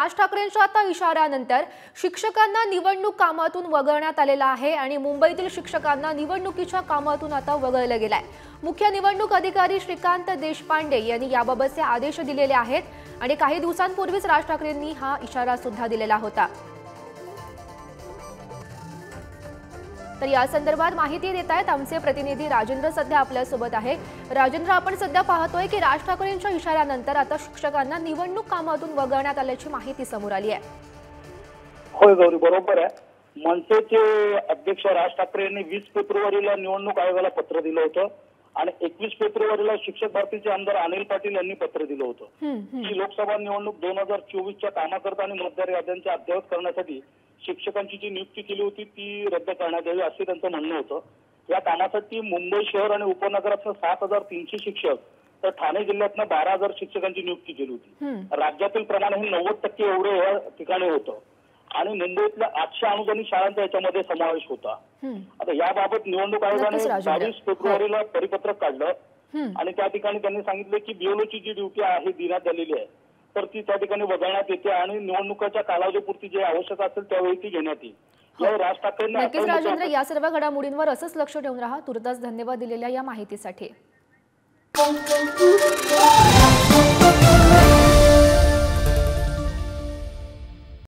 राज ठाकरेंच्या आता इशाऱ्यानंतर शिक्षकांना निवडणूक कामातून वगळण्यात आलेला आहे आणि मुंबईतील शिक्षकांना निवडणुकीच्या कामातून आता वगळलं गेलंय। मुख्य निवडणूक अधिकारी श्रीकांत देशपांडे यांनी याबाबतचे आदेश दिलेले आहेत आणि काही दिवसांपूर्वीच राज ठाकरेंनी हा इशारा सुद्धा दिलेला होता। तर या संदर्भात माहिती देत आहेत आमचे प्रतिनिधी राजेंद्र सध्या आपल्या सोबत आहे। राजेंद्र, आपण सध्या पाहतोय की राज ठाकरेंच्या इशाऱ्यानंतर आता शिक्षकांना निवडणूक कामातून वगळण्यात आल्याची माहिती समोर आली आहे। होय गौरी, बरोबर आहे। मनसेचे अध्यक्ष राज ठाकरे यांनी 20 फेब्रुवारीला निवडणूक आयोगाला पत्र दिलं होतं आणि 21 फेब्रुवारीला शिक्षक भारतीचे आमदार अनिल पाटील यांनी पत्र दिलं होतं की लोकसभा निवडणूक 2024च्या कामाकरता आणि मतदार याद्यांचे अद्ययावत करण्यासाठी शिक्षकांची जी नियुक्ती केली होती ती रद्द करण्यात यावी असे त्यांचं म्हणणं होतं। या कामासाठी मुंबई शहर आणि उपनगरातनं 7300 शिक्षक तर ठाणे जिल्ह्यातनं 12000 शिक्षकांची नियुक्ती केली होती। राज्यातील प्रमाण हे 90% एवढे या ठिकाणी होतं आणि मुंबईतल्या 800 अनुदानित शाळांचा याच्यामध्ये समावेश होता। आता याबाबत निवडणूक आयोगाने 22 फेब्रुवारीला परिपत्रक काढलं आणि त्या ठिकाणी त्यांनी सांगितलं की बीएलओची जी ड्युटी आहे देण्यात आलेली आहे तर ती त्या ठिकाणी वगळण्यात येते आणि निवडणुकाच्या कालावधीपुरती जे आवश्यक असेल त्यावेळी ती घेण्यात येईल। या राज ठाकरेंनी नक्कीच राजेंद्र, या सर्व घडामोडींवर असंच लक्ष ठेवून राहा। तुर्तास धन्यवाद दिलेल्या या माहितीसाठी।